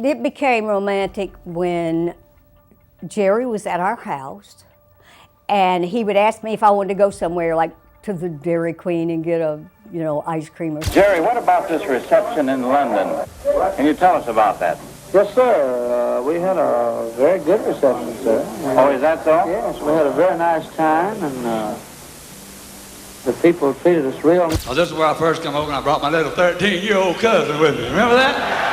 It became romantic when Jerry was at our house, and he would ask me if I wanted to go somewhere, like to the Dairy Queen and get a, ice cream or something. Jerry, what about this reception in London? Can you tell us about that? Yes, sir. We had a very good reception, sir. Oh, is that so? Yes, we had a very nice time, and the people treated us real. Oh, this is where I first come over and I brought my little 13-year-old cousin with me. Remember that?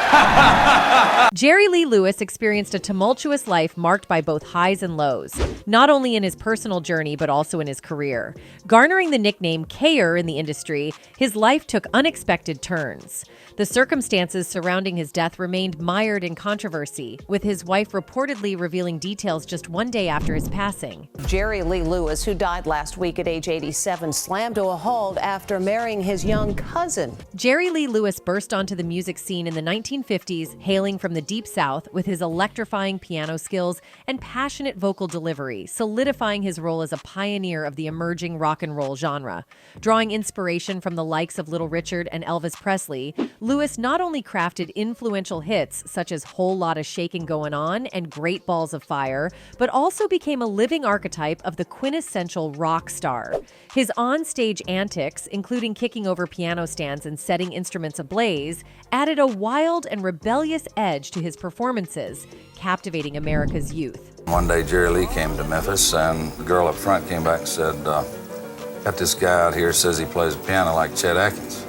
Jerry Lee Lewis experienced a tumultuous life marked by both highs and lows, not only in his personal journey but also in his career. Garnering the nickname K-er in the industry, his life took unexpected turns. The circumstances surrounding his death remained mired in controversy, with his wife reportedly revealing details just one day after his passing. Jerry Lee Lewis, who died last week at age 87, slammed to a halt after marrying his young cousin. Jerry Lee Lewis burst onto the music scene in the 1950s, hailing from the Deep South with his electrifying piano skills and passionate vocal delivery, solidifying his role as a pioneer of the emerging rock and roll genre. Drawing inspiration from the likes of Little Richard and Elvis Presley, Lewis not only crafted influential hits such as Whole Lotta Shakin' Goin' On and Great Balls of Fire, but also became a living archetype of the quintessential rock star. His on-stage antics, including kicking over piano stands and setting instruments ablaze, added a wild and rebellious edge to his performances, captivating America's youth. One day Jerry Lee came to Memphis, and the girl up front came back and said, got this guy out here says he plays the piano like Chet Atkins.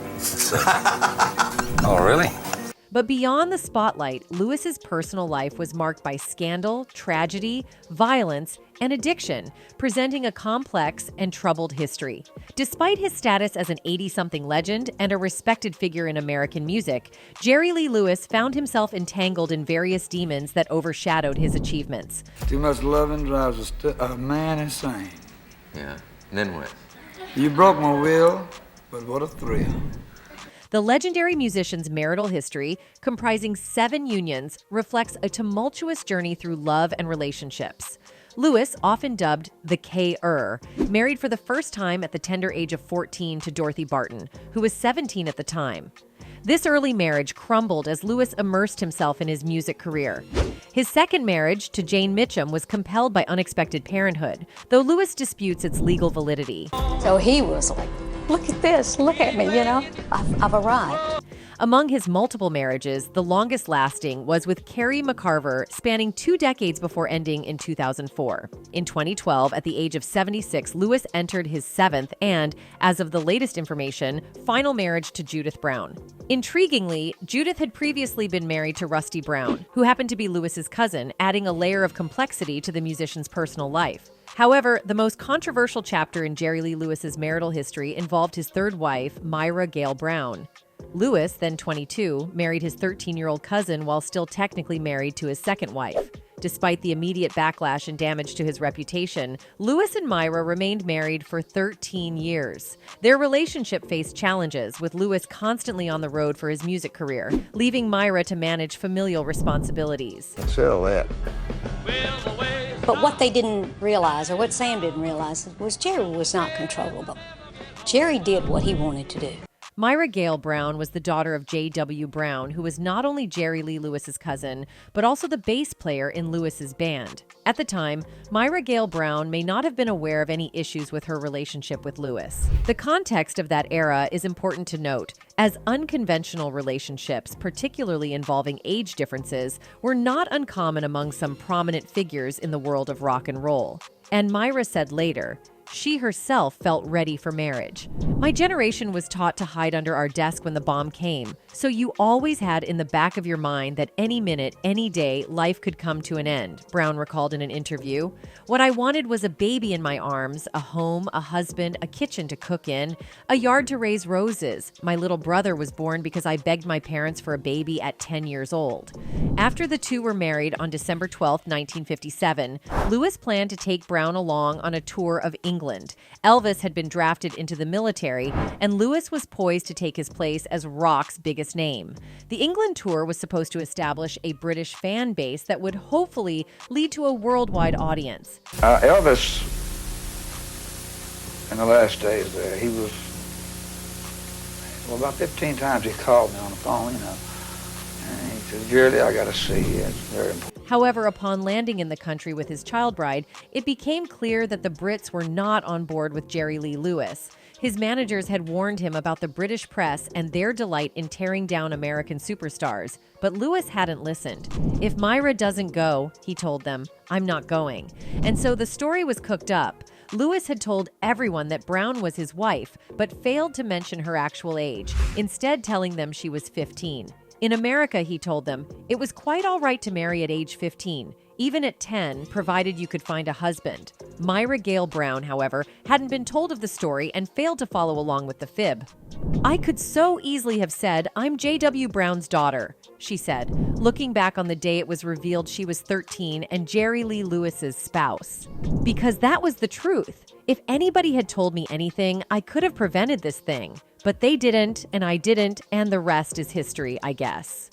Oh, really? But beyond the spotlight, Lewis's personal life was marked by scandal, tragedy, violence, and addiction, presenting a complex and troubled history. Despite his status as an 80-something legend and a respected figure in American music, Jerry Lee Lewis found himself entangled in various demons that overshadowed his achievements. Too much loving drives a man insane. Yeah, and then what? You broke my will, but what a thrill. The legendary musician's marital history, comprising 7 unions, reflects a tumultuous journey through love and relationships. Lewis, often dubbed the K-er, married for the first time at the tender age of 14 to Dorothy Barton, who was 17 at the time. This early marriage crumbled as Lewis immersed himself in his music career. His second marriage to Jane Mitcham was compelled by unexpected parenthood, though Lewis disputes its legal validity. So he was like, look at this, look at me, I've arrived. Among his multiple marriages, the longest lasting was with Carrie McCarver, spanning 2 decades before ending in 2004. In 2012, at the age of 76, Lewis entered his 7th and, as of the latest information, final marriage to Judith Brown. Intriguingly, Judith had previously been married to Rusty Brown, who happened to be Lewis's cousin, adding a layer of complexity to the musician's personal life. However, the most controversial chapter in Jerry Lee Lewis's marital history involved his third wife, Myra Gail Brown. Lewis, then 22, married his 13-year-old cousin while still technically married to his second wife. Despite the immediate backlash and damage to his reputation, Lewis and Myra remained married for 13 years. Their relationship faced challenges, with Lewis constantly on the road for his music career, leaving Myra to manage familial responsibilities. Settle that. But what they didn't realize, or what Sam didn't realize, was Jerry was not controllable. Jerry did what he wanted to do. Myra Gail Brown was the daughter of J.W. Brown, who was not only Jerry Lee Lewis's cousin, but also the bass player in Lewis's band. At the time, Myra Gail Brown may not have been aware of any issues with her relationship with Lewis. The context of that era is important to note, as unconventional relationships, particularly involving age differences, were not uncommon among some prominent figures in the world of rock and roll. And Myra said later, she herself felt ready for marriage. My generation was taught to hide under our desk when the bomb came, so you always had in the back of your mind that any minute, any day, life could come to an end, Brown recalled in an interview. What I wanted was a baby in my arms, a home, a husband, a kitchen to cook in, a yard to raise roses. My little brother was born because I begged my parents for a baby at 10 years old. After the two were married on December 12, 1957, Lewis planned to take Brown along on a tour of England. Elvis had been drafted into the military, and Lewis was poised to take his place as rock's biggest name. The England tour was supposed to establish a British fan base that would hopefully lead to a worldwide audience. Elvis, in the last days there, he was, about 15 times he called me on the phone, And he said, Jerry, I got to see you. It's very important. However, upon landing in the country with his child bride, it became clear that the Brits were not on board with Jerry Lee Lewis. His managers had warned him about the British press and their delight in tearing down American superstars, but Lewis hadn't listened. If Myra doesn't go, he told them, I'm not going. And so the story was cooked up. Lewis had told everyone that Brown was his wife, but failed to mention her actual age, instead telling them she was 15. In America, he told them, it was quite all right to marry at age 15, even at 10, provided you could find a husband. Myra Gail Brown, however, hadn't been told of the story and failed to follow along with the fib. I could so easily have said, I'm J.W. Brown's daughter, she said, looking back on the day it was revealed she was 13 and Jerry Lee Lewis's spouse. Because that was the truth. If anybody had told me anything, I could have prevented this thing. But they didn't, and I didn't, and the rest is history, I guess.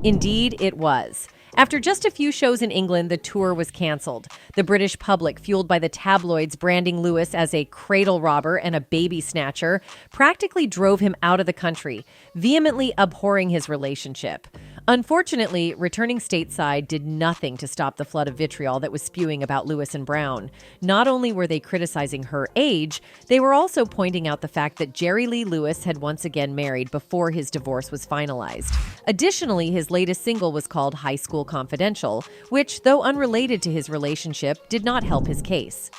Indeed, it was. After just a few shows in England, the tour was canceled. The British public, fueled by the tabloids branding Lewis as a cradle robber and a baby snatcher, practically drove him out of the country, vehemently abhorring his relationship. Unfortunately, returning stateside did nothing to stop the flood of vitriol that was spewing about Lewis and Brown. Not only were they criticizing her age, they were also pointing out the fact that Jerry Lee Lewis had once again married before his divorce was finalized. Additionally, his latest single was called High School Confidential, which, though unrelated to his relationship, did not help his case.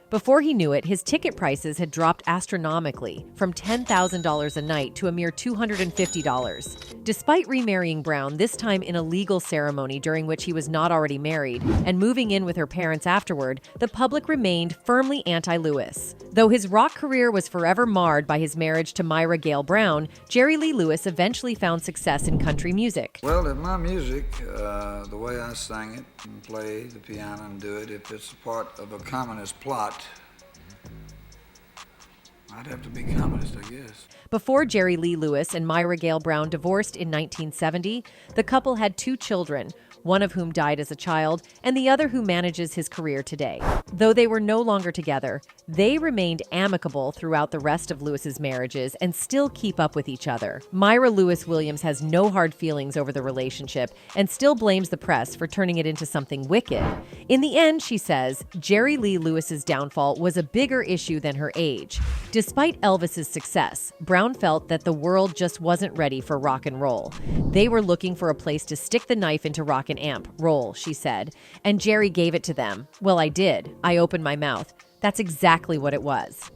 Before he knew it, his ticket prices had dropped astronomically, from $10,000 a night to a mere $250. Despite remarrying Brown, this time in a legal ceremony during which he was not already married, and moving in with her parents afterward, the public remained firmly anti-Lewis. Though his rock career was forever marred by his marriage to Myra Gail Brown, Jerry Lee Lewis eventually found success in country music. Well, in my music, the way I sing it and play the piano and do it, if it's a part of a communist plot, I'd have to be communist, I guess. Before Jerry Lee Lewis and Myra Gail Brown divorced in 1970, the couple had 2 children, one of whom died as a child, and the other who manages his career today. Though they were no longer together, they remained amicable throughout the rest of Lewis's marriages and still keep up with each other. Myra Lewis Williams has no hard feelings over the relationship and still blames the press for turning it into something wicked. In the end, she says, Jerry Lee Lewis's downfall was a bigger issue than her age. Despite Elvis's success, Brown felt that the world just wasn't ready for rock and roll. They were looking for a place to stick the knife into rock and roll, she said, and Jerry gave it to them. Well, I did. I opened my mouth. That's exactly what it was.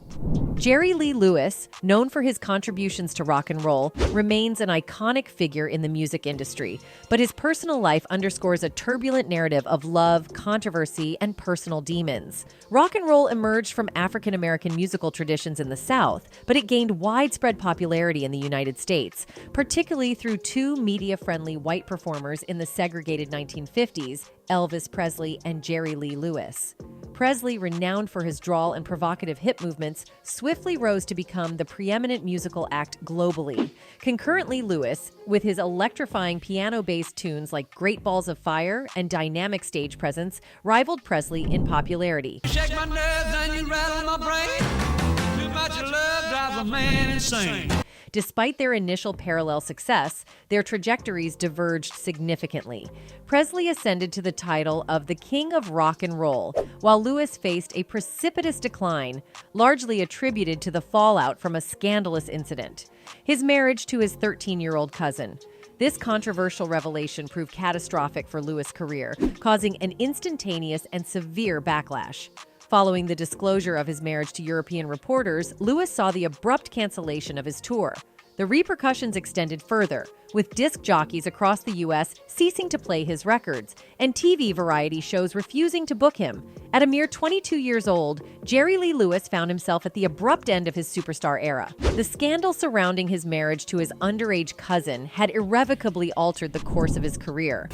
Jerry Lee Lewis, known for his contributions to rock and roll, remains an iconic figure in the music industry, but his personal life underscores a turbulent narrative of love, controversy, and personal demons. Rock and roll emerged from African American musical traditions in the South, but it gained widespread popularity in the United States, particularly through 2 media-friendly white performers in the segregated 1950s, Elvis Presley and Jerry Lee Lewis. Presley, renowned for his drawl and provocative hip movements, swiftly rose to become the preeminent musical act globally. Concurrently, Lewis, with his electrifying piano-based tunes like Great Balls of Fire and dynamic stage presence, rivaled Presley in popularity. You shake my nerves and you rattle my brain. Too much love drives a man insane. Despite their initial parallel success, their trajectories diverged significantly. Presley ascended to the title of the King of Rock and Roll, while Lewis faced a precipitous decline, largely attributed to the fallout from a scandalous incident: his marriage to his 13-year-old cousin. This controversial revelation proved catastrophic for Lewis' career, causing an instantaneous and severe backlash. Following the disclosure of his marriage to European reporters, Lewis saw the abrupt cancellation of his tour. The repercussions extended further, with disc jockeys across the U.S. ceasing to play his records, and TV variety shows refusing to book him. At a mere 22 years old, Jerry Lee Lewis found himself at the abrupt end of his superstar era. The scandal surrounding his marriage to his underage cousin had irrevocably altered the course of his career.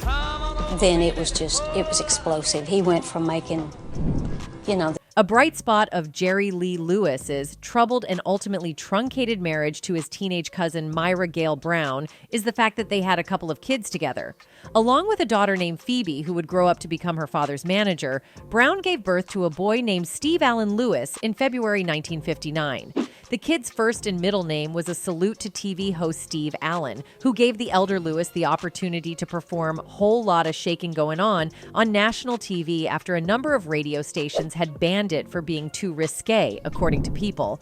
Then it was explosive. He went from making, A bright spot of Jerry Lee Lewis's troubled and ultimately truncated marriage to his teenage cousin Myra Gail Brown is the fact that they had a couple of kids together. Along with a daughter named Phoebe, who would grow up to become her father's manager, Brown gave birth to a boy named Steve Allen Lewis in February 1959. The kid's first and middle name was a salute to TV host Steve Allen, who gave the elder Lewis the opportunity to perform Whole Lotta Shakin' Goin' On national TV after a number of radio stations had banned it for being too risque, according to People.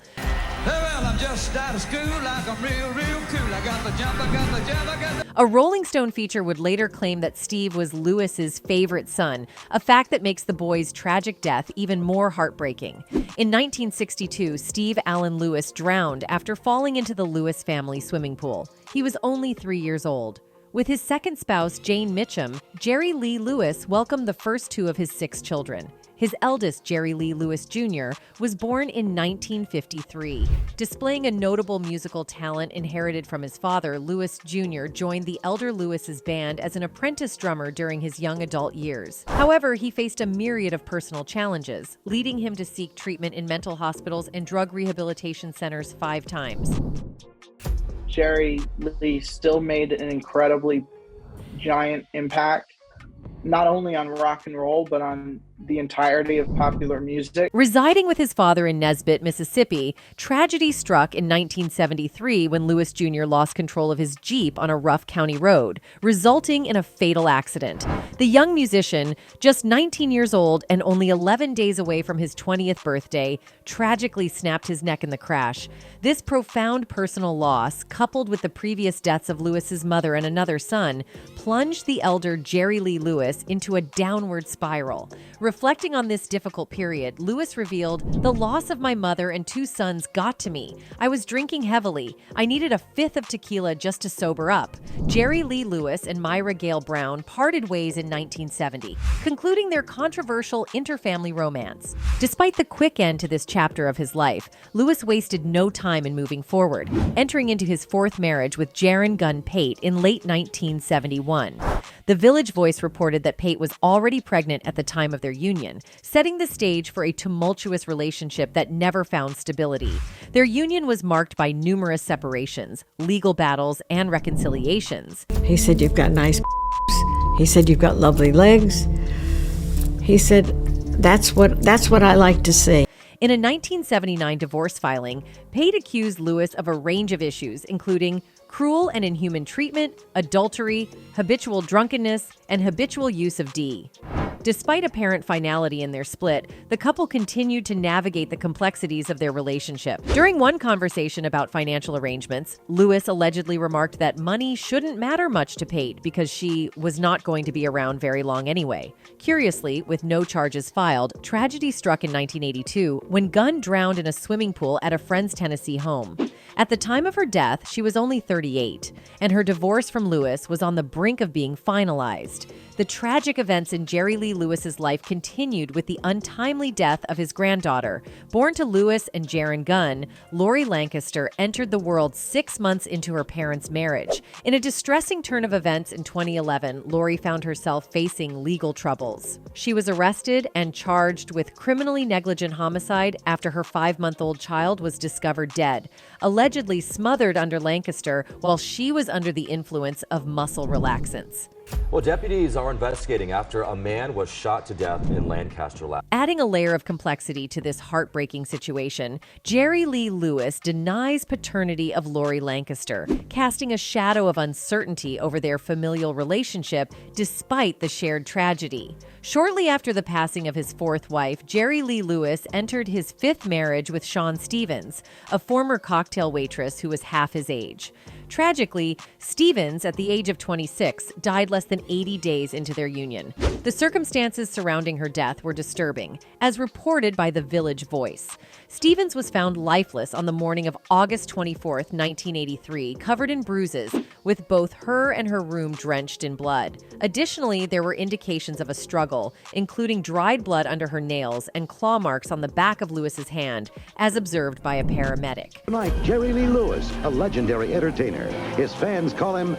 Well, I'm just out of school like I'm real cool. I got the jump, I got the jump, I got the... A Rolling Stone feature would later claim that Steve was Lewis's favorite son, a fact that makes the boy's tragic death even more heartbreaking. In 1962, Steve Allen Lewis drowned after falling into the Lewis family swimming pool. He was only 3 years old. With his second spouse, Jane Mitcham, Jerry Lee Lewis welcomed the first 2 of his 6 children. His eldest, Jerry Lee Lewis Jr., was born in 1953. Displaying a notable musical talent inherited from his father, Lewis Jr. joined the elder Lewis's band as an apprentice drummer during his young adult years. However, he faced a myriad of personal challenges, leading him to seek treatment in mental hospitals and drug rehabilitation centers 5 times. Jerry Lee still made an incredibly giant impact, not only on rock and roll, but on the entirety of popular music. Residing with his father in Nesbitt, Mississippi, tragedy struck in 1973 when Lewis Jr. lost control of his Jeep on a rough county road, resulting in a fatal accident. The young musician, just 19 years old and only 11 days away from his 20th birthday, tragically snapped his neck in the crash. This profound personal loss, coupled with the previous deaths of Lewis's mother and another son, plunged the elder Jerry Lee Lewis into a downward spiral. Reflecting on this difficult period, Lewis revealed, "The loss of my mother and 2 sons got to me. I was drinking heavily. I needed a 5th of tequila just to sober up." Jerry Lee Lewis and Myra Gail Brown parted ways in 1970, concluding their controversial interfamily romance. Despite the quick end to this chapter of his life, Lewis wasted no time in moving forward, entering into his 4th marriage with Jaren Gunn Pate in late 1971. The Village Voice reported that Pate was already pregnant at the time of their union, setting the stage for a tumultuous relationship that never found stability. Their union was marked by numerous separations, legal battles, and reconciliations. He said, "You've got nice He said, "You've got lovely legs." He said, that's what I like to see." In a 1979 divorce filing, Pate accused Lewis of a range of issues, including cruel and inhuman treatment, adultery, habitual drunkenness, and habitual use of D. Despite apparent finality in their split, the couple continued to navigate the complexities of their relationship. During one conversation about financial arrangements, Lewis allegedly remarked that money shouldn't matter much to Pate because she was not going to be around very long anyway. Curiously, with no charges filed, tragedy struck in 1982 when Gunn drowned in a swimming pool at a friend's Tennessee home. At the time of her death, she was only 38, and her divorce from Lewis was on the brink of being finalized. The tragic events in Jerry Lee Lewis's life continued with the untimely death of his granddaughter. Born to Lewis and Jaren Gunn, Lori Lancaster entered the world 6 months into her parents' marriage. In a distressing turn of events in 2011, Lori found herself facing legal troubles. She was arrested and charged with criminally negligent homicide after her 5-month-old child was discovered dead, allegedly smothered under Lancaster while she was under the influence of muscle relaxants. Well, deputies are investigating after a man was shot to death in Lancaster. Adding a layer of complexity to this heartbreaking situation, Jerry Lee Lewis denies paternity of Lori Lancaster, casting a shadow of uncertainty over their familial relationship despite the shared tragedy. Shortly after the passing of his 4th wife, Jerry Lee Lewis entered his 5th marriage with Sean Stevens, a former cocktail waitress who was half his age. Tragically, Stevens, at the age of 26, died less than 80 days into their union. The circumstances surrounding her death were disturbing, as reported by the Village Voice. Stevens was found lifeless on the morning of August 24, 1983, covered in bruises, with both her and her room drenched in blood. Additionally, there were indications of a struggle, including dried blood under her nails and claw marks on the back of Lewis's hand, as observed by a paramedic. Tonight, Jerry Lee Lewis, a legendary entertainer. His fans call him.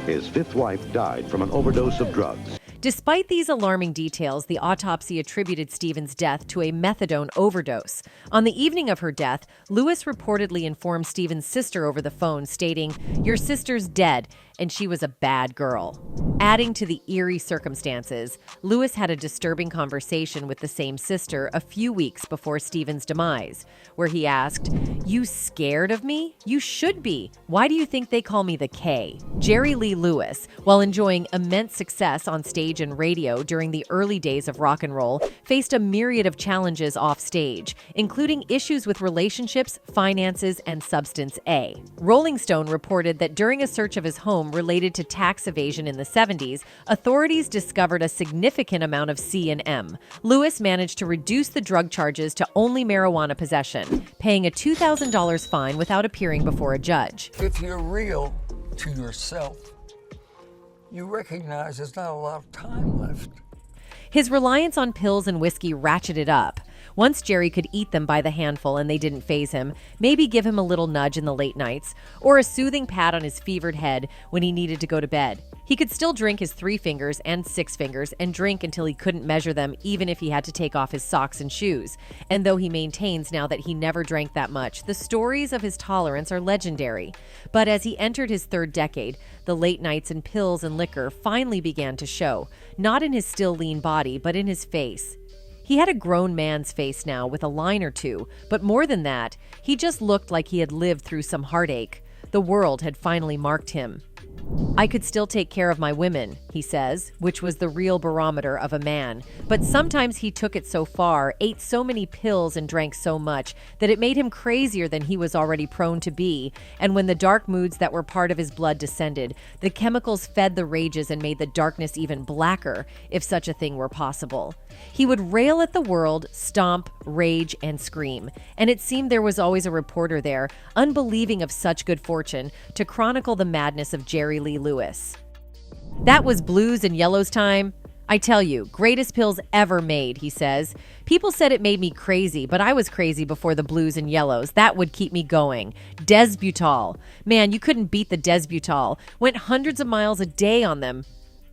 His 5th wife died from an overdose of drugs. Despite these alarming details, the autopsy attributed Stevens' death to a methadone overdose. On the evening of her death, Lewis reportedly informed Stevens' sister over the phone, stating, "Your sister's dead, and she was a bad girl. Adding to the eerie circumstances, Lewis had a disturbing conversation with the same sister a few weeks before Stephen's demise, where he asked, "You scared of me? You should be. Why do you think they call me the K?" Jerry Lee Lewis, while enjoying immense success on stage and radio during the early days of rock and roll, faced a myriad of challenges off stage, including issues with relationships, finances, and substance A. Rolling Stone reported that during a search of his home related to tax evasion in the 70s, authorities discovered a significant amount of C and M. Lewis managed to reduce the drug charges to only marijuana possession, paying a $2,000 fine without appearing before a judge. If you're real to yourself, you recognize there's not a lot of time left. His reliance on pills and whiskey ratcheted up. Once Jerry could eat them by the handful and they didn't faze him, maybe give him a little nudge in the late nights, or a soothing pat on his fevered head when he needed to go to bed. He could still drink his 3 fingers and 6 fingers and drink until he couldn't measure them, even if he had to take off his socks and shoes. And though he maintains now that he never drank that much, the stories of his tolerance are legendary. But as he entered his 3rd decade, the late nights and pills and liquor finally began to show, not in his still lean body, but in his face. He had a grown man's face now with a line or two, but more than that, he just looked like he had lived through some heartache. The world had finally marked him. "I could still take care of my women," he says, which was the real barometer of a man. But sometimes he took it so far, ate so many pills and drank so much, that it made him crazier than he was already prone to be. And when the dark moods that were part of his blood descended, the chemicals fed the rages and made the darkness even blacker, if such a thing were possible. He would rail at the world, stomp, rage, and scream. And it seemed there was always a reporter there, unbelieving of such good fortune, to chronicle the madness of Jerry Lee Lewis. "That was blues and yellows time. I tell you, greatest pills ever made," he says. "People said it made me crazy, but I was crazy before the blues and yellows. That would keep me going. Desbutal. Man, you couldn't beat the Desbutal. Went hundreds of miles a day on them.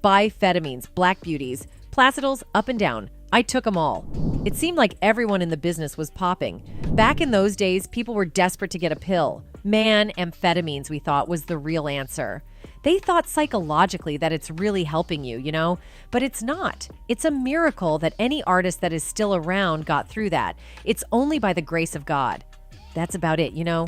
Biphetamines, black beauties, placidals, up and down. I took them all." It seemed like everyone in the business was popping. Back in those days, people were desperate to get a pill. Man, amphetamines, we thought, was the real answer. They thought psychologically that it's really helping you, you know? But it's not. It's a miracle that any artist that is still around got through that. It's only by the grace of God. That's about it, you know?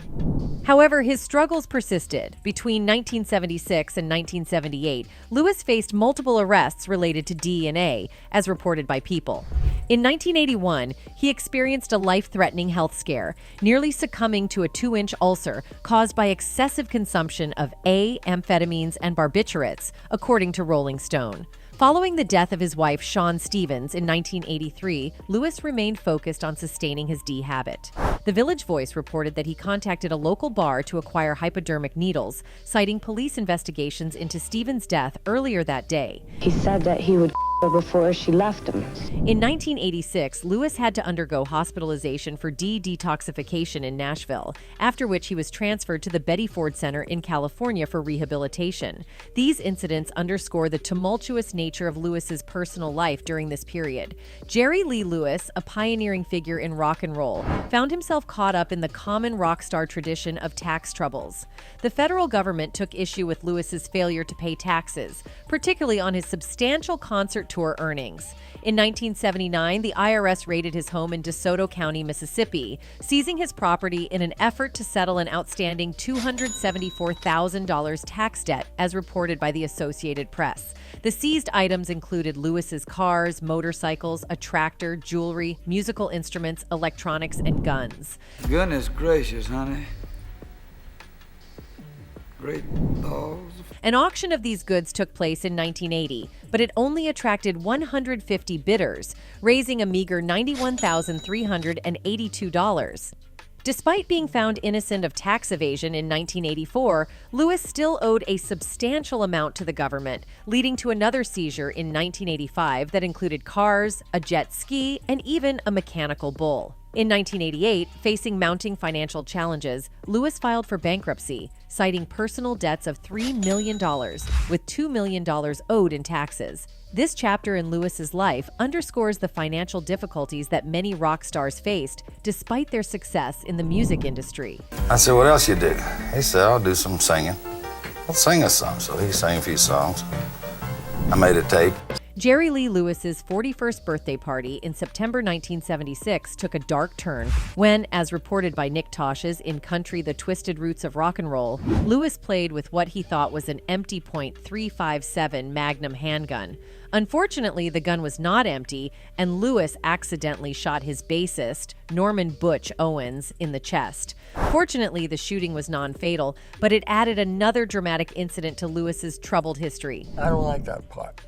However, his struggles persisted. Between 1976 and 1978, Lewis faced multiple arrests related to D&A, as reported by People. In 1981, he experienced a life-threatening health scare, nearly succumbing to a 2-inch ulcer caused by excessive consumption of A, amphetamines, and barbiturates, according to Rolling Stone. Following the death of his wife, Shawn Stevens, in 1983, Lewis remained focused on sustaining his D habit. The Village Voice reported that he contacted a local bar to acquire hypodermic needles, citing police investigations into Stevens' death earlier that day. He said that he would her before she left him. In 1986, Lewis had to undergo hospitalization for detoxification in Nashville, after which he was transferred to the Betty Ford Center in California for rehabilitation. These incidents underscore the tumultuous nature of Lewis's personal life during this period. Jerry Lee Lewis, a pioneering figure in rock and roll, found himself caught up in the common rock star tradition of tax troubles. The federal government took issue with Lewis's failure to pay taxes, particularly on his substantial concert tour earnings. In 1979, the IRS raided his home in DeSoto County, Mississippi, seizing his property in an effort to settle an outstanding $274,000 tax debt, as reported by the Associated Press. The seized items included Lewis's cars, motorcycles, a tractor, jewelry, musical instruments, electronics, and guns. Goodness gracious, honey. Great balls. An auction of these goods took place in 1980, but it only attracted 150 bidders, raising a meager $91,382. Despite being found innocent of tax evasion in 1984, Lewis still owed a substantial amount to the government, leading to another seizure in 1985 that included cars, a jet ski, and even a mechanical bull. In 1988, facing mounting financial challenges, Lewis filed for bankruptcy, citing personal debts of $3 million, with $2 million owed in taxes. This chapter in Lewis's life underscores the financial difficulties that many rock stars faced, despite their success in the music industry. I said, "What else you do?" He said, "I'll do some singing." sing us some. So he sang a few songs. I made a tape. Jerry Lee Lewis's 41st birthday party in September 1976 took a dark turn when, as reported by Nick Tosh's In Country, The Twisted Roots of Rock and Roll, Lewis played with what he thought was an empty .357 Magnum handgun. Unfortunately, the gun was not empty, and Lewis accidentally shot his bassist, Norman Butch Owens, in the chest. Fortunately, the shooting was non-fatal, but it added another dramatic incident to Lewis's troubled history. I don't like that part.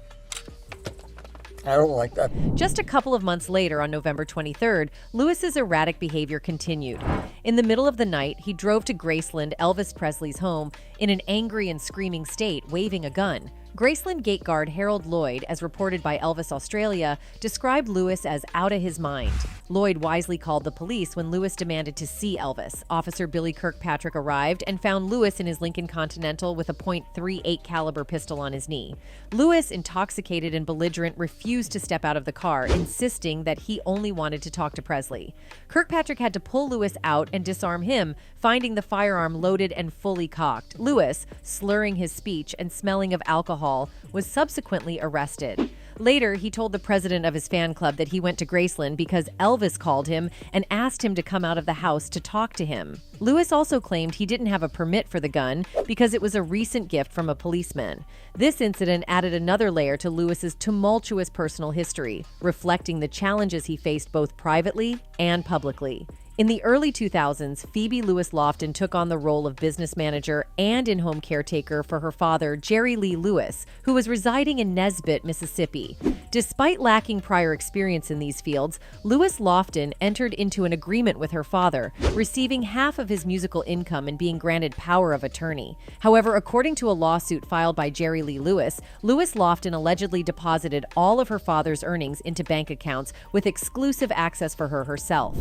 I don't like that. Just a couple of months later, on November 23rd, Lewis's erratic behavior continued. In the middle of the night, he drove to Graceland, Elvis Presley's home, in an angry and screaming state, waving a gun. Graceland gate guard Harold Lloyd, as reported by Elvis Australia, described Lewis as out of his mind. Lloyd wisely called the police when Lewis demanded to see Elvis. Officer Billy Kirkpatrick arrived and found Lewis in his Lincoln Continental with a .38 caliber pistol on his knee. Lewis, intoxicated and belligerent, refused to step out of the car, insisting that he only wanted to talk to Presley. Kirkpatrick had to pull Lewis out and disarm him, finding the firearm loaded and fully cocked. Lewis, slurring his speech and smelling of alcohol, was subsequently arrested. Later, he told the president of his fan club that he went to Graceland because Elvis called him and asked him to come out of the house to talk to him. Lewis also claimed he didn't have a permit for the gun because it was a recent gift from a policeman. This incident added another layer to Lewis's tumultuous personal history, reflecting the challenges he faced both privately and publicly. In the early 2000s, Phoebe Lewis Lofton took on the role of business manager and in-home caretaker for her father, Jerry Lee Lewis, who was residing in Nesbitt, Mississippi. Despite lacking prior experience in these fields, Lewis Lofton entered into an agreement with her father, receiving half of his musical income and being granted power of attorney. However, according to a lawsuit filed by Jerry Lee Lewis, Lewis Lofton allegedly deposited all of her father's earnings into bank accounts with exclusive access for her herself.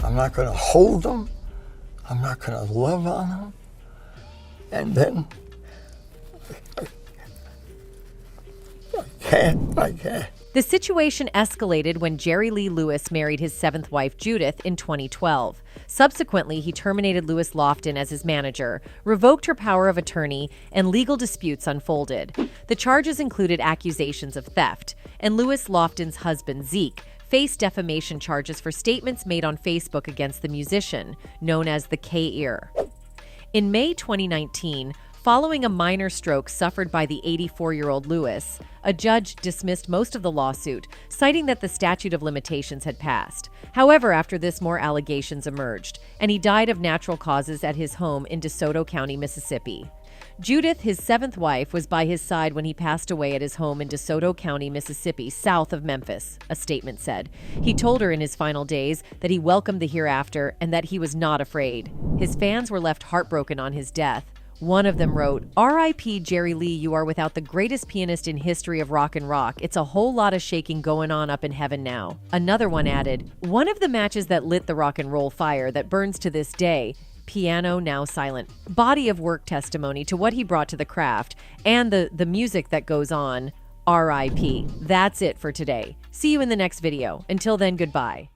I'm not going to hold them. I'm not going to love on them. And then I can't. The situation escalated when Jerry Lee Lewis married his seventh wife, Judith, in 2012. Subsequently, he terminated Lewis Lofton as his manager, revoked her power of attorney, and legal disputes unfolded. The charges included accusations of theft, and Lewis Lofton's husband, Zeke, faced defamation charges for statements made on Facebook against the musician, known as the K-Ear. In May 2019, following a minor stroke suffered by the 84-year-old Lewis, a judge dismissed most of the lawsuit, citing that the statute of limitations had passed. However, after this, more allegations emerged, and he died of natural causes at his home in DeSoto County, Mississippi. Judith, his seventh wife, was by his side when he passed away at his home in DeSoto County, Mississippi, south of Memphis, a statement said. He told her in his final days that he welcomed the hereafter and that he was not afraid. His fans were left heartbroken on his death. One of them wrote, "R.I.P. Jerry Lee, you are without the greatest pianist in history of rock and rock. It's a whole lot of shaking going on up in heaven now." Another one added, "One of the matches that lit the rock and roll fire that burns to this day. Piano now silent." Body of work testimony to what he brought to the craft and the music that goes on. R.I.P. That's it for today. See you in the next video. Until then, goodbye.